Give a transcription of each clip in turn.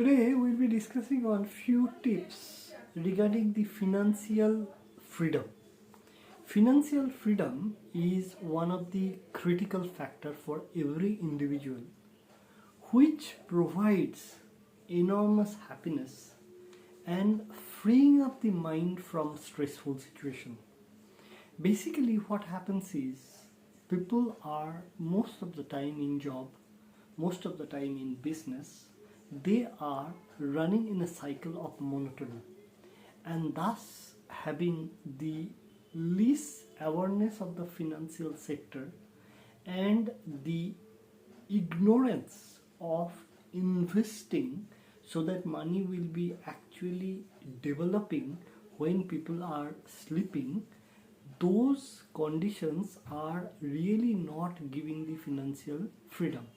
Today we'll be discussing on few tips regarding the financial freedom. Financial freedom is one of the critical factor for every individual which provides enormous happiness and freeing up the mind from stressful situation. Basically what happens is people are most of the time in job, most of the time in business, they are running in a cycle of monotony and thus having the least awareness of the financial sector and the ignorance of investing so that money will be actually developing when people are sleeping. Those conditions are really not giving the financial freedom.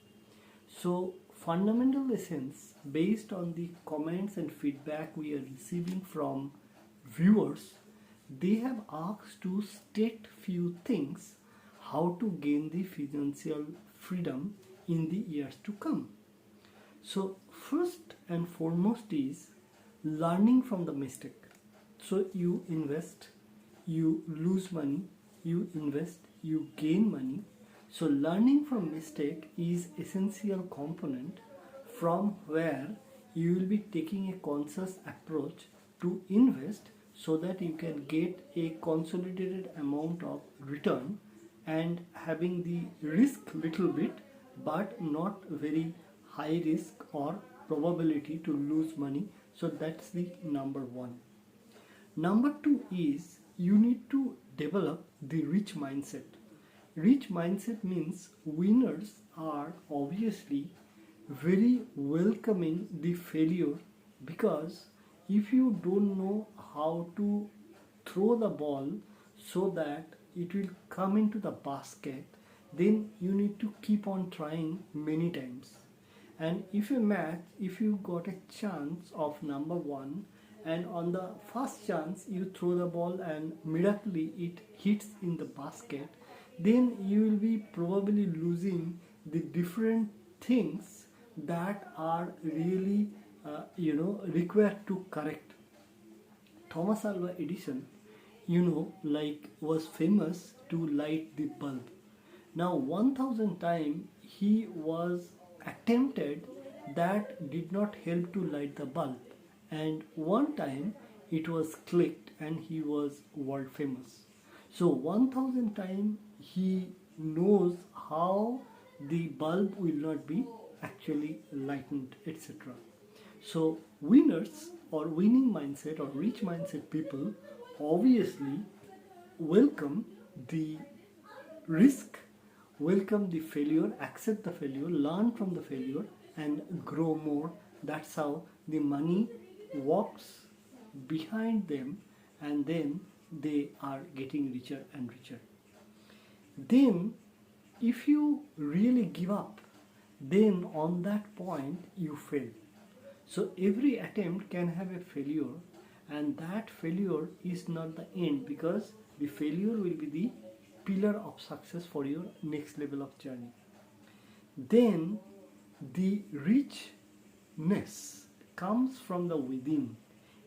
So fundamental essence based on the comments and feedback we are receiving from viewers, they have asked to state few things how to gain the financial freedom in the years to come. So first and foremost is learning from the mistake. So you invest, you lose money, you invest, you gain money. So learning from mistake is essential component from where you will be taking a conscious approach to invest so that you can get a consolidated amount of return and having the risk little bit but not very high risk or probability to lose money. So that's the number one. Number two is you need to develop the rich mindset. Rich mindset means winners are obviously very welcoming the failure, because if you don't know how to throw the ball so that it will come into the basket, then you need to keep on trying many times. And if you got a chance of number one, and on the first chance you throw the ball and miraculously it hits in the basket, then you will be probably losing the different things that are really required to correct. Thomas Alva Edison, was famous to light the bulb. Now 1000 times he was attempted that did not help to light the bulb, and one time it was clicked and he was world famous. So 1000 times he knows how the bulb will not be actually lightened, etc. So winners or winning mindset or rich mindset people obviously welcome the risk, welcome the failure, accept the failure, learn from the failure and grow more. That's how the money walks behind them, and then they are getting richer and richer. Then if you really give up, then on that point you fail. So every attempt can have a failure, and that failure is not the end, because the failure will be the pillar of success for your next level of journey. Then the richness comes from the within.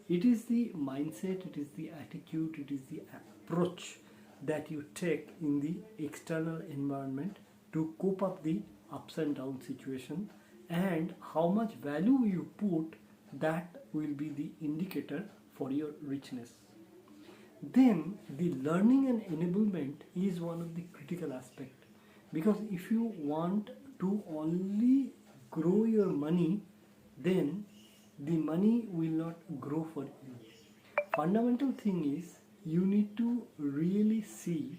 It is the mindset, it is the attitude, it is the approach that you take in the external environment to cope up the ups and down situation, and how much value you put, that will be the indicator for your richness. Then the learning and enablement is one of the critical aspect, because if you want to only grow your money, then the money will not grow for you. Fundamental thing is you need to really see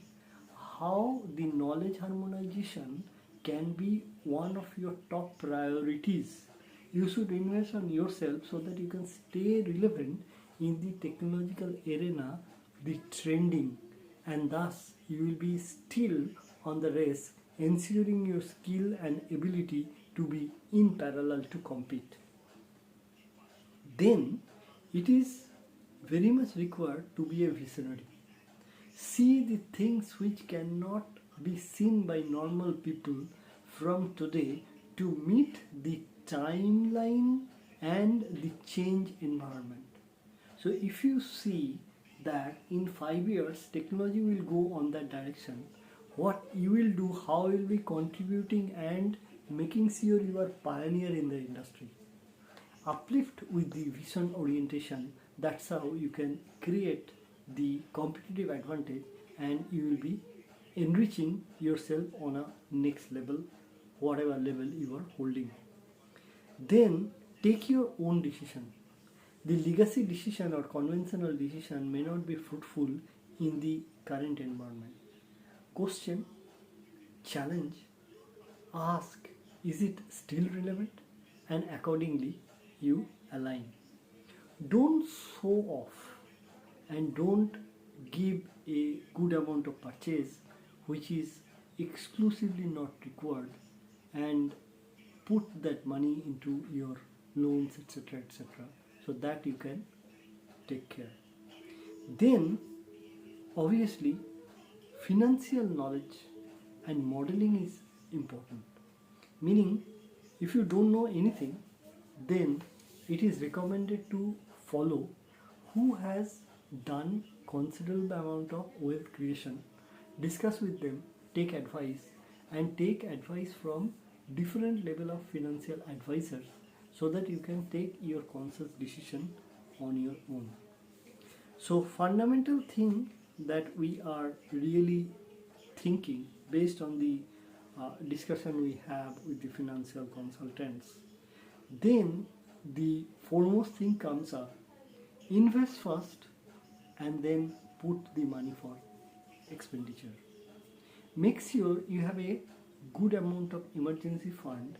how the knowledge harmonization can be one of your top priorities. You should invest on yourself so that you can stay relevant in the technological arena, the trending, and thus you will be still on the race, ensuring your skill and ability to be in parallel to compete. Then it is very much required to be a visionary. See the things which cannot be seen by normal people from today to meet the timeline and the change environment. So if you see that in 5 years technology will go on that direction, what you will do, how you will be contributing and making sure you are pioneer in the industry. Uplift with the vision orientation, that's how you can create the competitive advantage and you will be enriching yourself on a next level, whatever level you are holding. Then take your own decision. The legacy decision or conventional decision may not be fruitful in the current environment. Question, challenge, ask, is it still relevant? And accordingly, you align. Don't show off and don't give a good amount of purchase which is exclusively not required and put that money into your loans, etc., so that you can take care. Then obviously financial knowledge and modeling is important, meaning if you don't know anything, then it is recommended to follow who has done considerable amount of wealth creation, discuss with them, take advice, and take advice from different level of financial advisors so that you can take your conscious decision on your own. So fundamental thing that we are really thinking based on the discussion we have with the financial consultants, then the foremost thing comes up: invest first and then put the money for expenditure. Make sure you have a good amount of emergency fund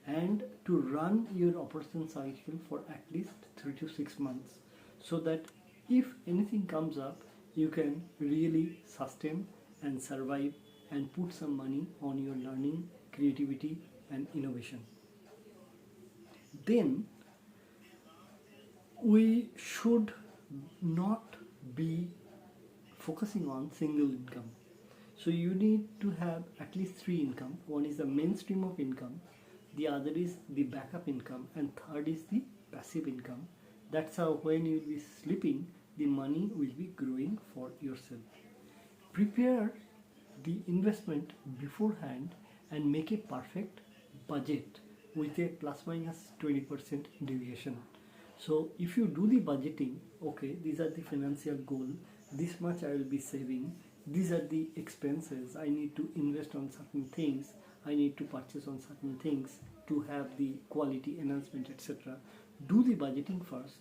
and to run your operation cycle for at least 3 to 6 months, so that if anything comes up you can really sustain and survive and put some money on your learning, creativity and innovation. Then we should not be focusing on single income. So you need to have at least three income. One is the mainstream of income, the other is the backup income, and third is the passive income. That's how when you will be sleeping, the money will be growing for yourself. Prepare the investment beforehand and make a perfect budget with a plus minus 20% deviation. So if you do the budgeting, okay, these are the financial goal, this much I will be saving, these are the expenses, I need to invest on certain things, I need to purchase on certain things to have the quality enhancement, etc. Do the budgeting first,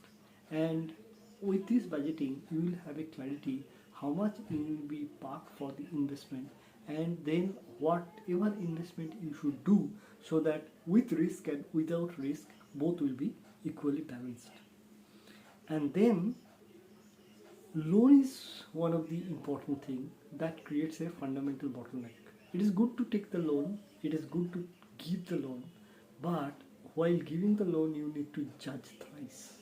and with this budgeting you will have a clarity how much you will be parked for the investment, and then whatever investment you should do, so that with risk and without risk both will be equally balanced. And then loan is one of the important thing that creates a fundamental bottleneck. It is good to take the loan, it is good to give the loan, but while giving the loan you need to judge thrice,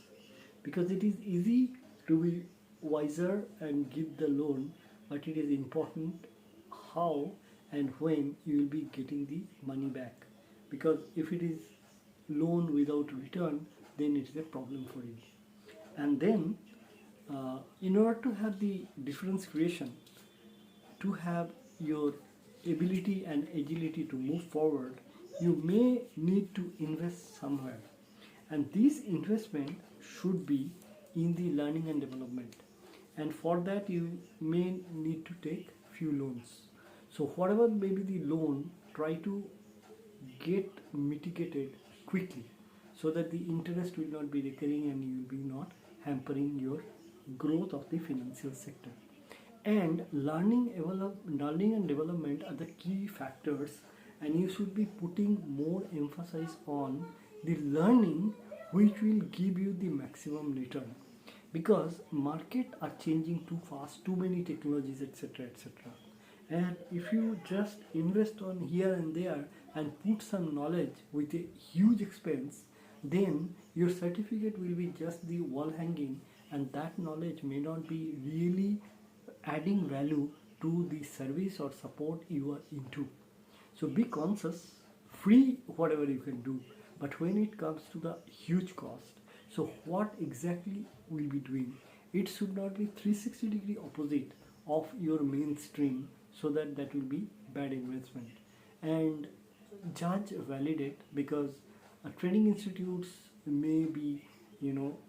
because it is easy to be wiser and give the loan, but it is important how and when you will be getting the money back, because if it is loan without return, then it is a problem for you. And then in order to have the difference creation, to have your ability and agility to move forward, you may need to invest somewhere, and this investment should be in the learning and development, and for that you may need to take few loans. So whatever may be the loan, try to get mitigated quickly so that the interest will not be recurring and you will be not hampering your growth of the financial sector. And learning and development are the key factors, and you should be putting more emphasis on the learning which will give you the maximum return, because market are changing too fast, too many technologies, etc., and if you just invest on here and there and put some knowledge with a huge expense, then your certificate will be just the wall hanging, and that knowledge may not be really adding value to the service or support you are into. So be conscious, free whatever you can do, But when it comes to the huge cost, so what exactly we'll be doing? It should not be 360-degree opposite of your mainstream, so that that will be bad investment. And judge, validate, because trading institutes may be,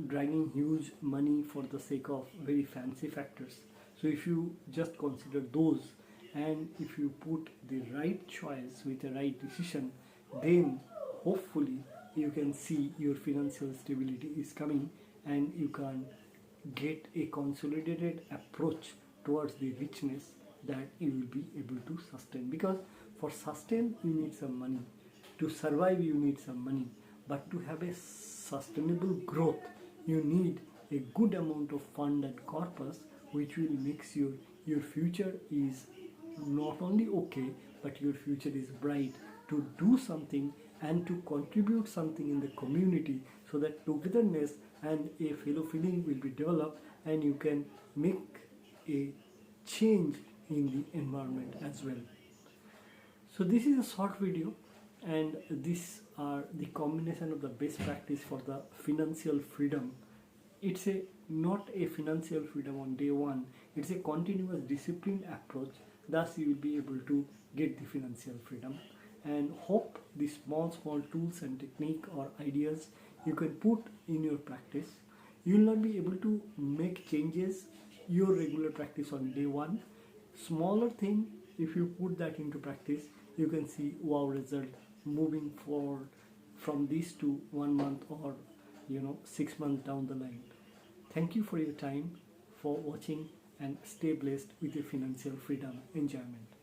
dragging huge money for the sake of very fancy factors. So if you just consider those, and if you put the right choice with the right decision, then hopefully you can see your financial stability is coming, and you can get a consolidated approach towards the richness that you will be able to sustain. Because for sustain you need some money, to survive you need some money, but to have a sustainable growth you need a good amount of fund and corpus, which will make sure your future is not only okay, but your future is bright to do something and to contribute something in the community, so that togetherness and a fellow feeling will be developed, and you can make a change in the environment as well. So this is a short video, and these are the combination of the best practice for the financial freedom. It's a not a financial freedom on day one, it's a continuous disciplined approach. Thus you will be able to get the financial freedom. And hope the small tools and technique or ideas you can put in your practice. You will not be able to make changes your regular practice on day one. Smaller thing, if you put that into practice, you can see wow result moving forward from this to 1 month, or 6 months down the line. Thank you for your time, for watching, and stay blessed with your financial freedom enjoyment.